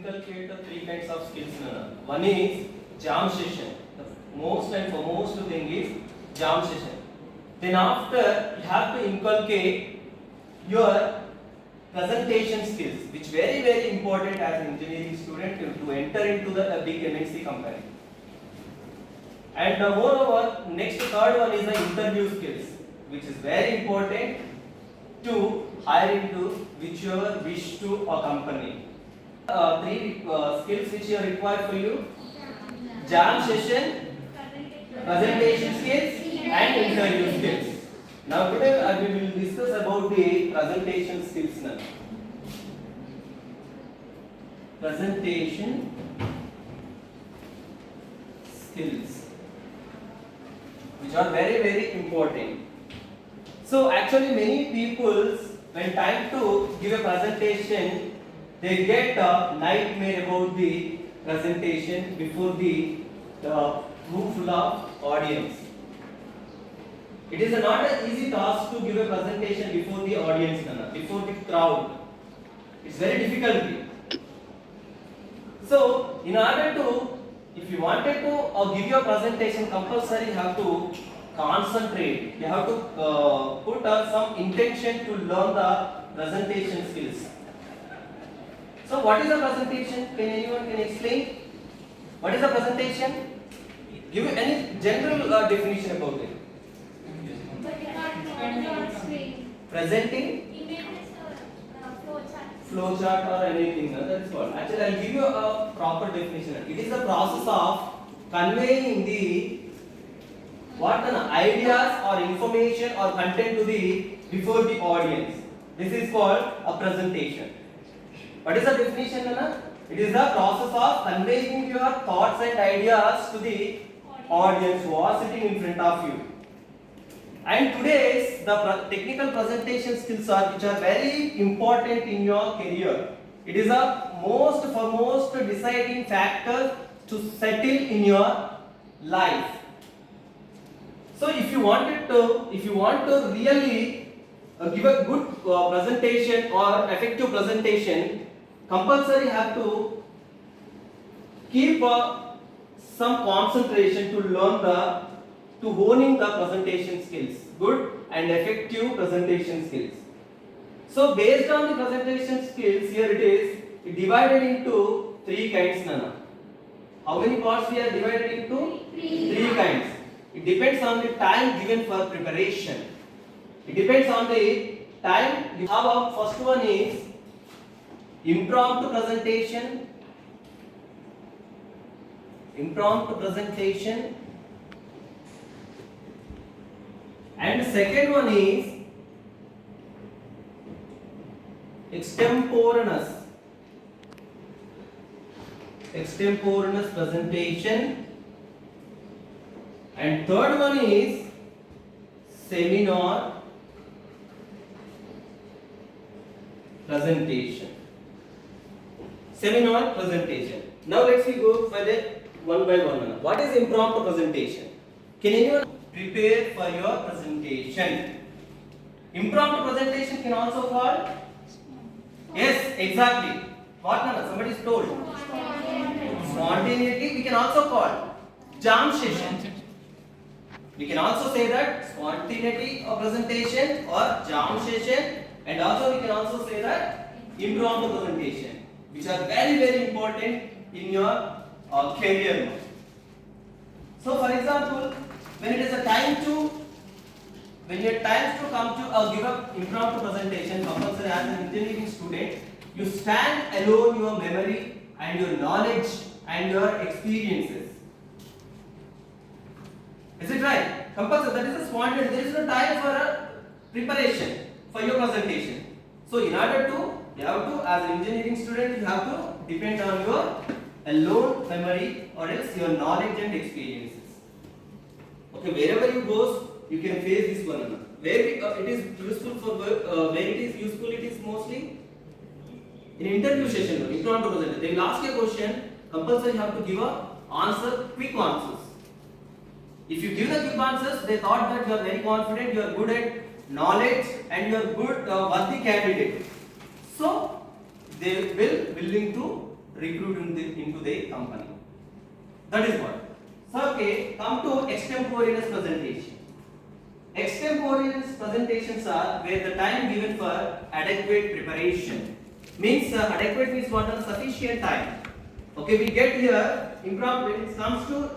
inculcate the three kinds of skills. One is jam session. The most and foremost thing is jam session. Then after you have to inculcate your presentation skills, which very important as an engineering student to enter into the big MNC company. And moreover, next third one is the interview skills, which is very important to hire into whichever wish to a company. Three skills which are required for you: jam session, presentation skills, and interview skills. Now today we will discuss about the presentation skills now. Presentation skills, which are very important. So actually many people, when time to give a presentation, they get a nightmare about the presentation before the room full of audience. It is not an easy task to give a presentation before the audience, before the crowd. It's very difficult. So in order to, if you wanted to give your presentation, compulsory you have to concentrate. You have to put some intention to learn the presentation skills. So what is a presentation? Can anyone explain? What is a presentation? Give any general definition about it. Presenting flow chart or anything. That is what. Actually, I'll give you a proper definition. It is the process of conveying the ideas or information or content to the before the audience. This is called a presentation. What is the definition, Nana? It is the process of conveying your thoughts and ideas to the audience who are sitting in front of you. And today's the technical presentation skills are which are very important in your career. It is a foremost deciding factor to settle in your life. So if you want to really give a good presentation or effective presentation, compulsory have to keep some concentration to learn to honing the presentation skills, good and effective presentation skills. So based on the presentation skills, here it is divided into three kinds, Nana. How many parts we are divided into? Three kinds. It depends on the time given for preparation. It depends on the time. Our first one is impromptu presentation. Impromptu presentation. And the second one is extemporaneous presentation. And third one is seminar presentation. Seminar presentation. Now let's go further one by one. What is impromptu presentation? Can anyone prepare for your presentation? Impromptu presentation can also call? Yes, exactly. What, Nana? Somebody is told. Spontaneity we can also call jam session. We can also say that spontaneity of presentation or jam session, and also we can also say that impromptu presentation, which are very important in your career. So for example, when it is a time to come to give up impromptu presentation, compulsory as an engineering student, you stand alone your memory and your knowledge and your experiences. Is it right? Compulsory, that is a spontaneous. There is no time for a preparation for your presentation. So in order to, you have to, as an engineering student, you have to depend on your alone memory or else your knowledge and experiences. Okay, wherever you go, you can face this one. Where it is useful for where it is useful, it is mostly in interview session. Impromptu presentation. They will ask you a question. Compulsory you have to give a answer, quick answers. If you give the quick answers, they thought that you are very confident, you are good at knowledge, and you are good worthy candidate. So they will willing to recruit into the company. That is what. So okay, come to extemporaneous presentation. Extemporaneous presentations are where the time given for adequate preparation. Means adequate means what are sufficient time. Okay, we get here impromptu. When it comes to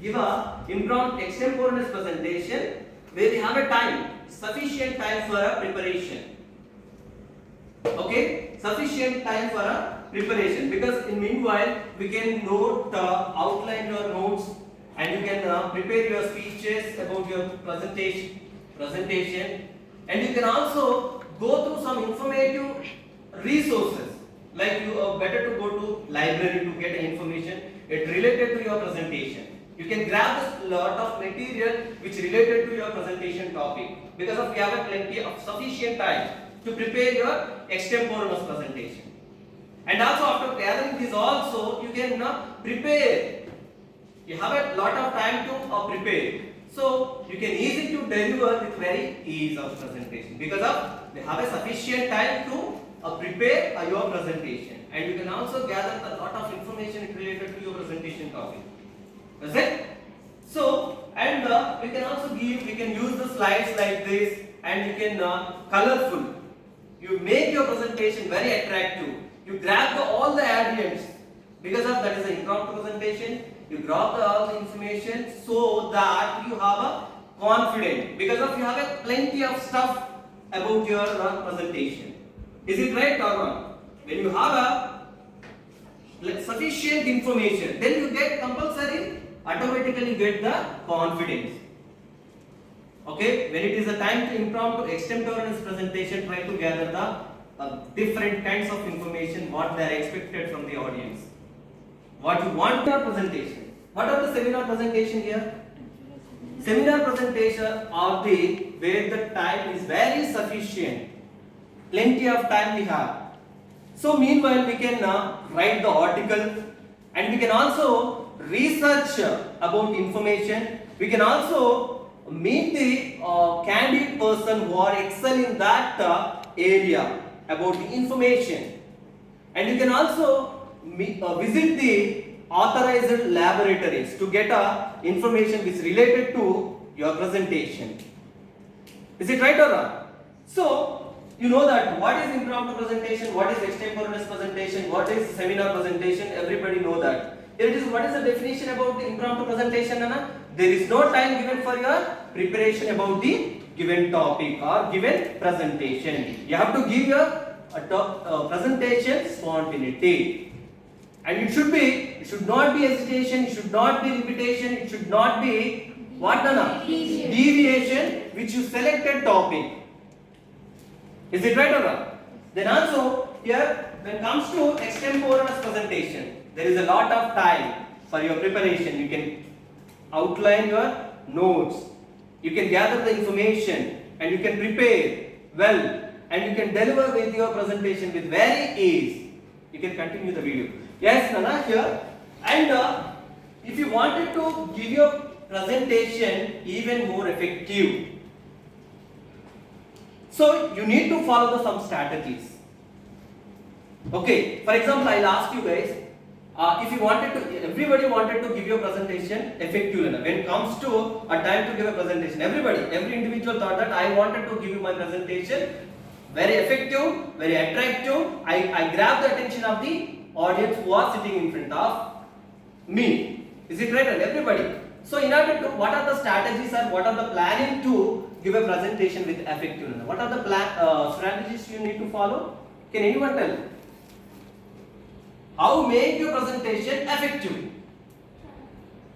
give a impromptu extemporaneous presentation where we have a time, sufficient time for a preparation. Okay, sufficient time for a preparation, because in meanwhile we can note outline your notes, and you can prepare your speeches about your presentation, and you can also go through some informative resources, like you better to go to library to get information it related to your presentation. You can grab a lot of material which related to your presentation topic, because of you have a plenty of sufficient time to prepare your extemporaneous presentation. And also after gathering this also you can prepare. You have a lot of time to prepare, so you can easy to deliver with very ease of presentation, because of you have a sufficient time to prepare your presentation, and you can also gather a lot of information related to your presentation topic. Is it? So, and we can also we can use the slides like this, and you can colorful. You make your presentation very attractive. You grab all the audience, because of that is an impromptu presentation. You grab all the information so that you have a confidence, because of you have a plenty of stuff about your presentation. Is it right or not? When you have a sufficient information, then you get compulsory automatically get the confidence. Okay, when it is a time to impromptu extemporaneous presentation, try to gather the different kinds of information what they are expected from the audience, what you want your presentation. What are the seminar presentation here? Seminar presentation are the where the time is very sufficient, plenty of time we have. So meanwhile we can write the article, and we can also research about information. We can also meet the candid person who are excel in that area about the information, and you can also visit the authorized laboratories to get information which is related to your presentation. Is it right or not? So you know that what is impromptu presentation, what is extemporaneous presentation, what is seminar presentation. Everybody know that. Here it is. What is the definition about the impromptu presentation, Anna? There is no time given for your preparation about the given topic or given presentation. You have to give your presentation spontaneity, and it should not be hesitation, it should not be repetition, it should not be what, Anna? Deviation which you selected topic. Is it right or not? Then also here when it comes to extemporaneous presentation, there is a lot of time for your preparation. You can outline your notes, you can gather the information, and you can prepare well, and you can deliver with your presentation with very ease. You can continue the video. Yes, Nana, here. And if you wanted to give your presentation even more effective, so you need to follow some strategies. Okay, for example, I'll ask you guys, if you wanted to, everybody wanted to give your presentation effectively. When it comes to a time to give a presentation, every individual thought that I wanted to give you my presentation very effective, very attractive. I grab the attention of the audience who are sitting in front of me. Is it right? And everybody. So in order to, what are the strategies or what are the planning to give a presentation with effectiveness? What are the strategies you need to follow? Can anyone tell? How make your presentation effective?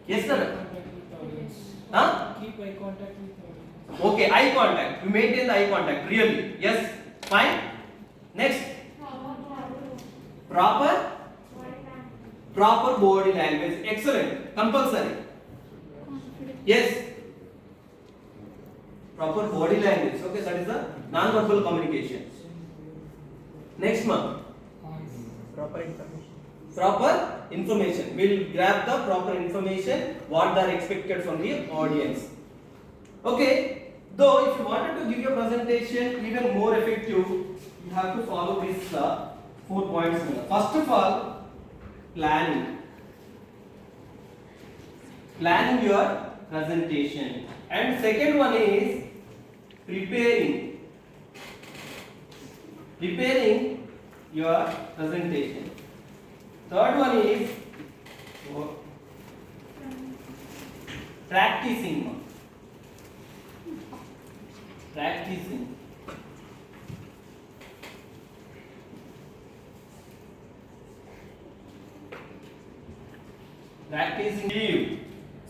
Yes, sir. Huh? Keep eye contact with audience. Okay, eye contact. You maintain the eye contact. Really? Yes. Fine. Next. Proper body language. Excellent. Compulsory. Yes. Proper body language. Okay, that is the non-verbal communication. Next one. Proper information. Proper information. We'll grab the proper information what they are expected from the audience. Okay. Though if you wanted to give your presentation even more effective, you have to follow these 4 points. First of all, planning your presentation. And second one is preparing your presentation. Third one is practicing. Practicing.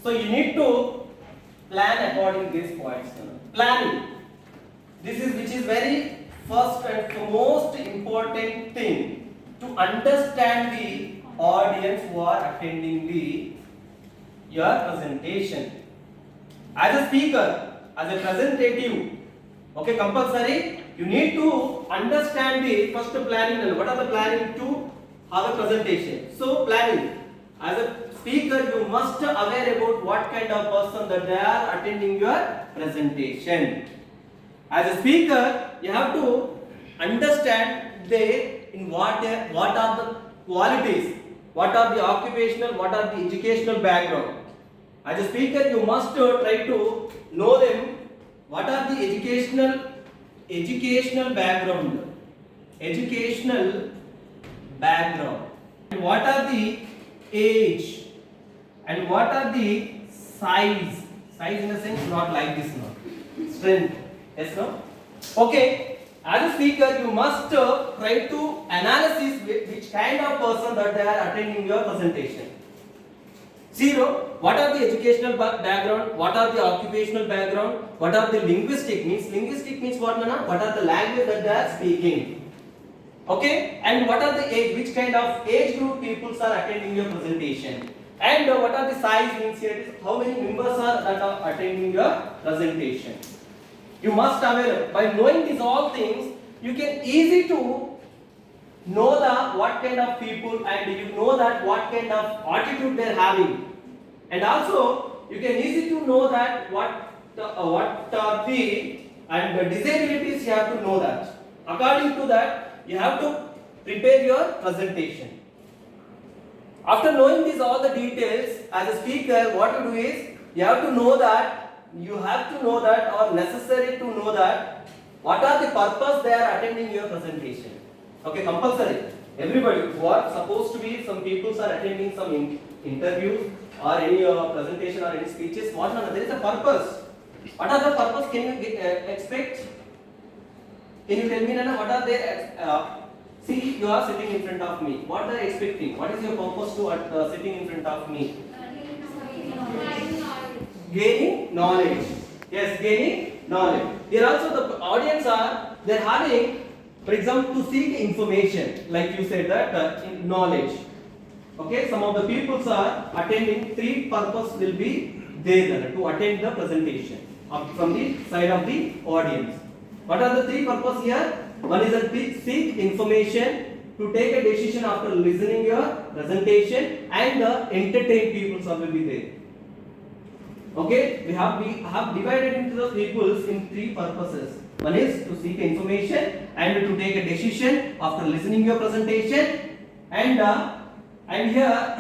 So you need to plan according to these points. Planning. Which is very first and foremost important thing to understand the audience who are attending your presentation. As a speaker, as a presentative, okay, compulsory, you need to understand the first planning and what are the planning to have a presentation. So planning. As a speaker, you must aware about what kind of person that they are attending your presentation. As a speaker, you have to understand what are the qualities, what are the occupational, what are the educational background. As a speaker, you must try to know them. What are the educational background? And what are the age? And what are the size? Size in a sense, not like this now. Strength. Yes, no? Okay. As a speaker, you must try to analyze which kind of person that they are attending your presentation. Zero. What are the educational background? What are the occupational background? What are the linguistic means? Linguistic means what, Nana? What are the language that they are speaking? Okay. And what are the age? Which kind of age group people are attending your presentation? And what are the size means here? Is how many members are that are attending your presentation? You must aware. By knowing these all things, you can easy to know what kind of people and you know that what kind of attitude they are having. And also you can easy to know that what are the disabilities you have to know that. According to that, you have to prepare your presentation. After knowing these all the details, as a speaker, what to do is you have to know that or necessary to know that what are the purpose they are attending your presentation. Okay, compulsory. Everybody who are supposed to be, some people are attending some interviews or any presentation or any speeches. What are there is a purpose. What are the purpose? Can you expect? Can you tell me, Nana, what are they? See, you are sitting in front of me. What are they expecting? What is your purpose to sitting in front of me? Gaining knowledge. Yes, gaining knowledge. Here also the audience they're having, for example, to seek information, like you said that knowledge. Okay, some of the peoples are attending. Three purpose will be there to attend the presentation from the side of the audience. What are the three purpose here? One is to seek information, to take a decision after listening your presentation, and entertain people will be there. Okay, we have divided into the peoples in three purposes. One is to seek information and to take a decision after listening your presentation, and here